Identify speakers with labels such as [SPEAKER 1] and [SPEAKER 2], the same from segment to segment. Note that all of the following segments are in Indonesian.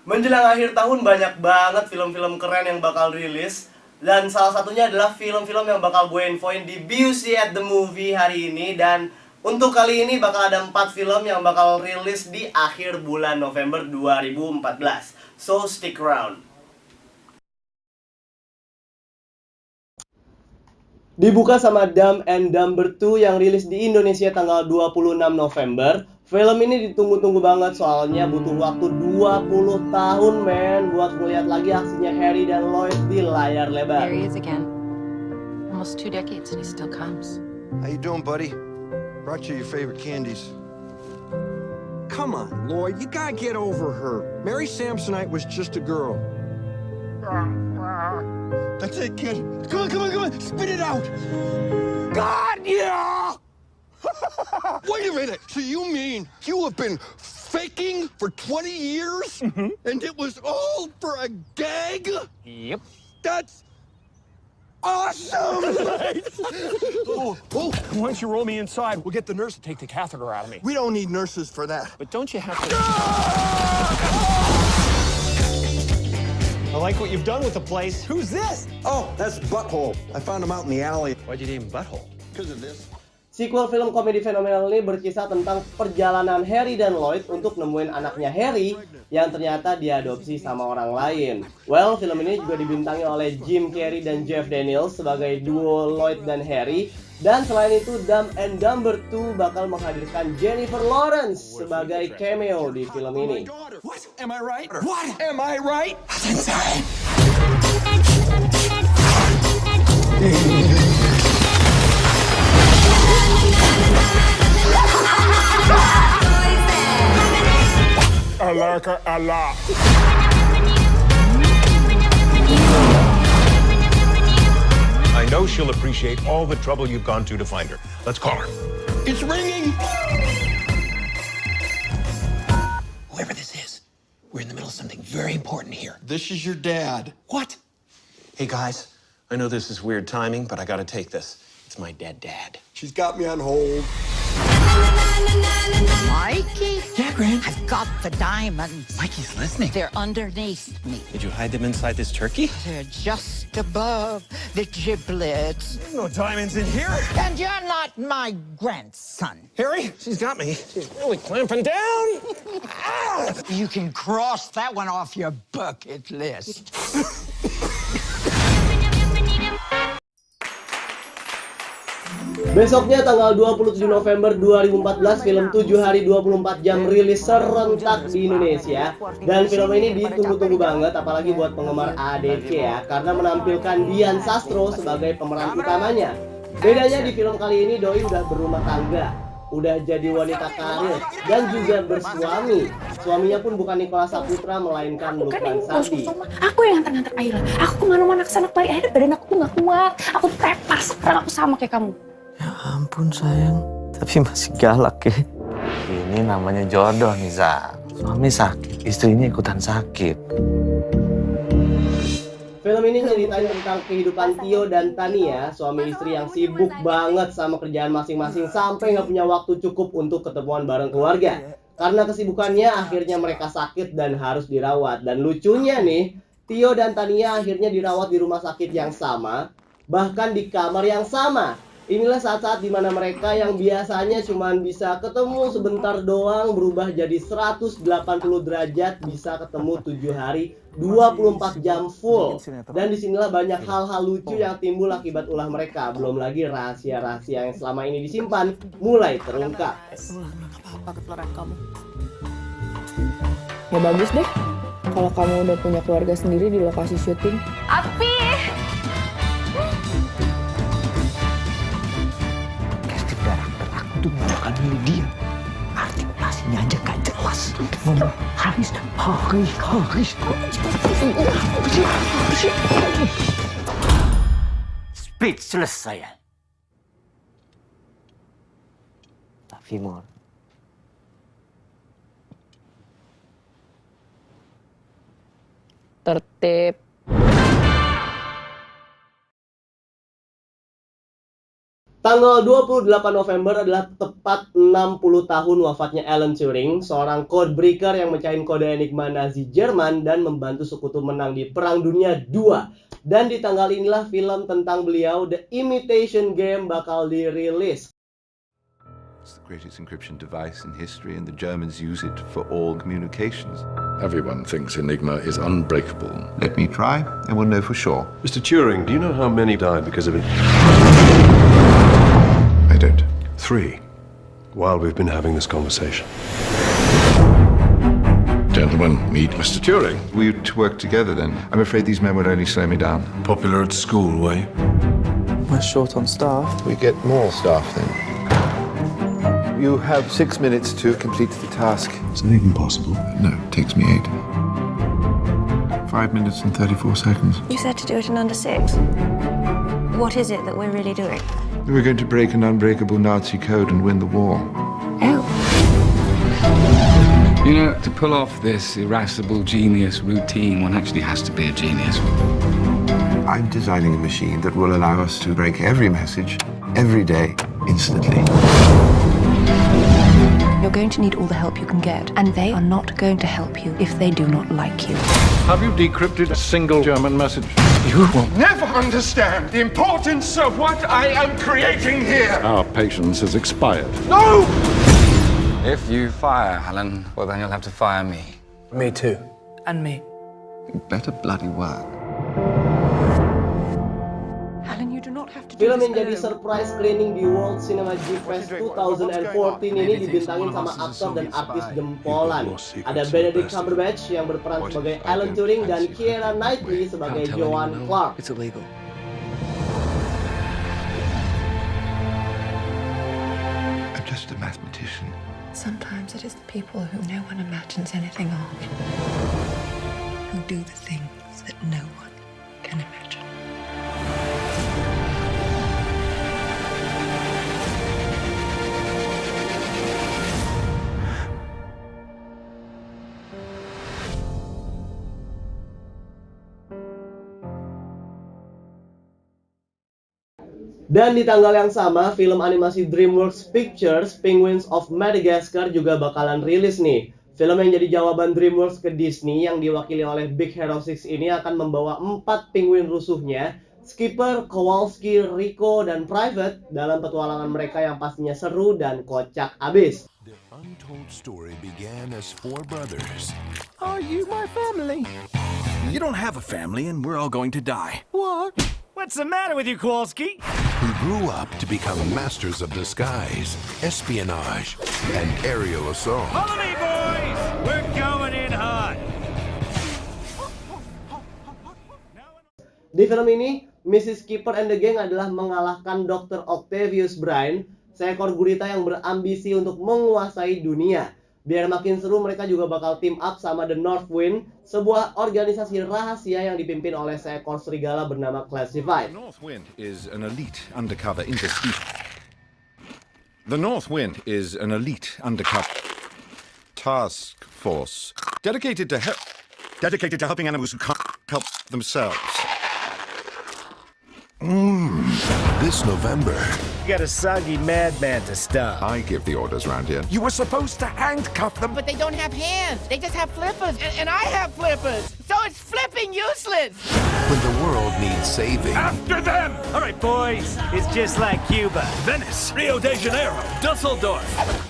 [SPEAKER 1] Menjelang akhir tahun banyak banget film-film keren yang bakal rilis. Dan salah satunya adalah film-film yang bakal gue infoin di BUC at the Movie hari ini. Dan untuk kali ini bakal ada 4 film yang bakal rilis di akhir bulan November 2014. So stick around. Dibuka sama Dumb and Dumber 2 yang rilis di Indonesia tanggal 26 November. Film ini ditunggu-tunggu banget soalnya butuh waktu 20 tahun men buat ngeliat lagi aksinya Harry dan Lloyd di layar lebar.
[SPEAKER 2] There he is again. Almost 2 decades and he still comes.
[SPEAKER 3] How you doing, buddy? Brought you your favorite candies.
[SPEAKER 4] Come on, Lloyd, you gotta get over her. Mary Samsonite was just a girl.
[SPEAKER 3] That's it, kid. Come on, spit it out.
[SPEAKER 4] God, yeah!
[SPEAKER 3] Wait a minute. So you mean you have been faking for 20 years? And it was all for a gag?
[SPEAKER 4] Yep.
[SPEAKER 3] That's awesome!
[SPEAKER 4] Oh, why don't you roll me inside? We'll get the nurse to take the catheter out of me.
[SPEAKER 3] We don't need nurses for that.
[SPEAKER 4] But don't you have to... I like what you've done with the place. Who's this?
[SPEAKER 5] Oh, that's Butthole. I found him out in the alley.
[SPEAKER 4] Why'd you name him Butthole?
[SPEAKER 3] Because of this.
[SPEAKER 1] Sequel film komedi fenomenal ini berkisah tentang perjalanan Harry dan Lloyd untuk nemuin anaknya Harry yang ternyata diadopsi sama orang lain. Well, film ini juga dibintangi oleh Jim Carrey dan Jeff Daniels sebagai duo Lloyd dan Harry. Dan selain itu, Dumb and Dumber 2 bakal menghadirkan Jennifer Lawrence sebagai cameo di film ini.
[SPEAKER 4] What? Am I right? What? Am I right? I like her a lot.
[SPEAKER 6] I know she'll appreciate all the trouble you've gone to find her. Let's call her.
[SPEAKER 3] It's ringing!
[SPEAKER 7] Whoever this is, we're in the middle of something very important here.
[SPEAKER 3] This is your dad.
[SPEAKER 7] What? Hey guys, I know this is weird timing, but I gotta take this. It's my dead dad.
[SPEAKER 3] She's got me on hold.
[SPEAKER 8] Mikey?
[SPEAKER 7] Yeah, Gran.
[SPEAKER 8] I've got the diamonds.
[SPEAKER 7] Mikey's listening.
[SPEAKER 8] They're underneath me.
[SPEAKER 7] Did you hide them inside this turkey?
[SPEAKER 8] They're just above the giblets.
[SPEAKER 4] No diamonds in here.
[SPEAKER 8] And you're not my grandson.
[SPEAKER 4] Harry, she's got me. She's really clamping down.
[SPEAKER 8] You can cross that one off your bucket list.
[SPEAKER 1] Besoknya tanggal 27 November 2014 film 7 hari 24 jam rilis serentak di Indonesia. Dan film ini ditunggu-tunggu banget apalagi buat penggemar ADC ya, karena menampilkan Dian Sastro sebagai pemeran utamanya. Bedanya di film kali ini Doi udah berumah tangga, udah jadi wanita karir dan juga bersuami. Suaminya pun bukan Nicholas Saputra melainkan Lukman Sardi.
[SPEAKER 9] Aku yang nganter-nganter Ayla. Aku kemana-mana kesana kemari. Akhirnya badan aku tuh gak kuat. Aku tuh tepar sekarang aku sama kayak kamu.
[SPEAKER 10] Ya ampun sayang, tapi masih galak ya. Ini namanya jodoh nih, Za. Suami sakit, istrinya ikutan sakit.
[SPEAKER 1] Film ini nyeritain tentang kehidupan Tio dan Tania, suami istri yang sibuk banget sama kerjaan masing-masing sampai nggak punya waktu cukup untuk ketemuan bareng keluarga. Karena kesibukannya akhirnya mereka sakit dan harus dirawat. Dan lucunya nih, Tio dan Tania akhirnya dirawat di rumah sakit yang sama, bahkan di kamar yang sama. Inilah saat-saat dimana mereka yang biasanya cuma bisa ketemu sebentar doang berubah jadi 180 derajat, bisa ketemu 7 hari 24 jam full. Dan disinilah banyak hal-hal lucu yang timbul akibat ulah mereka. Belum lagi rahasia-rahasia yang selama ini disimpan mulai terungkap.
[SPEAKER 9] Apa ketularan kamu? Ya bagus deh. Kalau kamu udah punya keluarga sendiri di lokasi syuting. Api!
[SPEAKER 7] Itu bukan milik dia. Artikulasinya aja gak jelas. Ngomong Haris.
[SPEAKER 10] Speechless saya. Tapi Mor,
[SPEAKER 9] Tertib.
[SPEAKER 1] Tanggal 28 November adalah tepat 60 tahun wafatnya Alan Turing, seorang codebreaker yang mecahin kode enigma Nazi Jerman dan membantu sekutu menang di Perang Dunia II. Dan di tanggal inilah film tentang beliau, The Imitation Game, bakal dirilis.
[SPEAKER 11] It's the greatest encryption device in history, and the Germans use it for all communications.
[SPEAKER 12] Everyone thinks Enigma is unbreakable.
[SPEAKER 11] Let me try, and we'll know for sure.
[SPEAKER 12] Mr. Turing, do you know how many died because of it?
[SPEAKER 11] I don't.
[SPEAKER 12] 3. While we've been having this conversation. Gentlemen, meet Mr. Turing.
[SPEAKER 11] We to work together then. I'm afraid these men would only slow me down.
[SPEAKER 12] Popular at school, were you?
[SPEAKER 10] We're short on staff.
[SPEAKER 11] We get more staff then. You have 6 minutes to complete the task.
[SPEAKER 12] Is that even possible?
[SPEAKER 11] No, it takes me 8. 5 minutes and 34 seconds.
[SPEAKER 13] You said to do it in under 6. What is it that we're really doing?
[SPEAKER 11] We're going to break an unbreakable Nazi code and win the war.
[SPEAKER 13] Oh.
[SPEAKER 14] You know, to pull off this irascible genius routine, one actually has to be a genius.
[SPEAKER 11] I'm designing a machine that will allow us to break every message, every day, instantly.
[SPEAKER 13] You're going to need all the help you can get, and they are not going to help you if they do not like you.
[SPEAKER 12] Have you decrypted a single German message?
[SPEAKER 14] You will
[SPEAKER 12] never understand the importance of what I am creating here. Our patience has expired.
[SPEAKER 14] No! If you fire Alan, well then you'll have to fire me.
[SPEAKER 10] Me too.
[SPEAKER 2] And me.
[SPEAKER 11] You better bloody work.
[SPEAKER 13] Alan, you do not have to do
[SPEAKER 1] Film
[SPEAKER 13] this
[SPEAKER 1] yang jadi
[SPEAKER 13] alone.
[SPEAKER 1] surprise screening di World Cinema Fest 2014 ini dibintangin sama aktor dan artis jempolan. Ada Benedict Cumberbatch yang berperan sebagai Alan Turing dan Keira Knightley sebagai Joan Clark.
[SPEAKER 10] It's illegal.
[SPEAKER 11] I'm just a mathematician.
[SPEAKER 13] Sometimes it is the people who no one imagines anything of who do the things that no one can imagine.
[SPEAKER 1] Dan di tanggal yang sama, film animasi DreamWorks Pictures, Penguins of Madagascar juga bakalan rilis nih. Film yang jadi jawaban DreamWorks ke Disney yang diwakili oleh Big Hero 6 ini akan membawa 4 penguin rusuhnya, Skipper, Kowalski, Rico, dan Private dalam petualangan mereka yang pastinya seru dan kocak abis.
[SPEAKER 3] The untold story began as 4 brothers.
[SPEAKER 15] Are you my family?
[SPEAKER 16] You don't have a family and we're all going to die.
[SPEAKER 15] What? What's the matter with you, Kowalski?
[SPEAKER 3] Who grew up to become masters of disguise, espionage, and aerial assault.
[SPEAKER 15] Follow me, boys! We're going in hot!
[SPEAKER 1] Di film ini, Mrs. Skipper and the Gang adalah mengalahkan Dr. Octavius Brain, seekor gurita yang berambisi untuk menguasai dunia. Biar makin seru, mereka juga bakal team up sama The North Wind, sebuah organisasi rahasia yang dipimpin oleh seekor serigala bernama Classified.
[SPEAKER 11] The North Wind is an elite undercover The North Wind is an elite undercover task force dedicated to helping animals who can't help themselves.
[SPEAKER 3] This November,
[SPEAKER 15] You got a soggy madman to stop.
[SPEAKER 11] I give the orders around here.
[SPEAKER 16] You were supposed to handcuff them.
[SPEAKER 17] But they don't have hands. They just have flippers. And I have flippers. So it's flipping useless.
[SPEAKER 3] when the world needs saving,
[SPEAKER 15] After them! All right, boys. It's just like Cuba. Venice, Rio de Janeiro, Dusseldorf.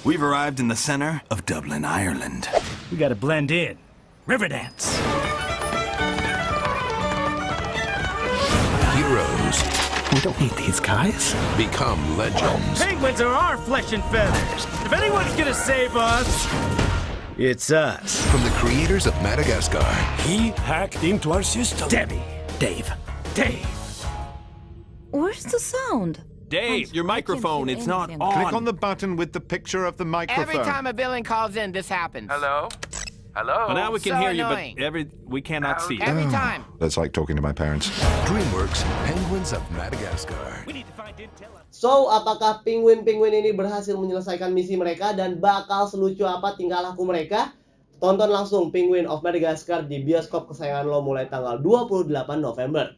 [SPEAKER 16] We've arrived in the center of Dublin, Ireland.
[SPEAKER 15] We gotta blend in. Riverdance.
[SPEAKER 3] heroes
[SPEAKER 15] We don't need these guys.
[SPEAKER 3] become legends.
[SPEAKER 15] Penguins are our flesh and feathers. If anyone's gonna save us, it's us.
[SPEAKER 3] From the creators of Madagascar,
[SPEAKER 15] He hacked into our system. Dave.
[SPEAKER 13] Where's the sound?
[SPEAKER 16] Dave, your microphone, it's not on.
[SPEAKER 11] Click on the button with the picture of the microphone.
[SPEAKER 17] Every time a villain calls in, this happens.
[SPEAKER 16] Hello? Hello? Well, now we can
[SPEAKER 17] So
[SPEAKER 16] hear
[SPEAKER 17] annoying.
[SPEAKER 16] you, but we cannot see you.
[SPEAKER 17] Every time.
[SPEAKER 11] That's like talking to my parents.
[SPEAKER 3] DreamWorks Penguins of Madagascar.
[SPEAKER 1] So, apakah penguin-penguin ini berhasil menyelesaikan misi mereka dan bakal selucu apa tingkah laku mereka? Tonton langsung Penguin of Madagascar di bioskop kesayangan lo mulai tanggal 28 November.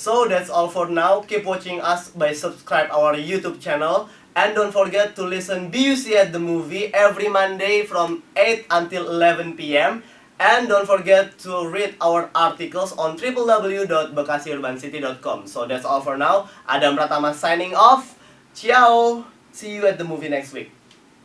[SPEAKER 1] So that's all for now. Keep watching us by subscribe our YouTube channel. And don't forget to listen BUC at the Movie every Monday from 8 until 11 p.m. And don't forget to read our articles on www.bekasiurbancity.com. So that's all for now. Adam Pratama signing off. Ciao. See you at the movie next week.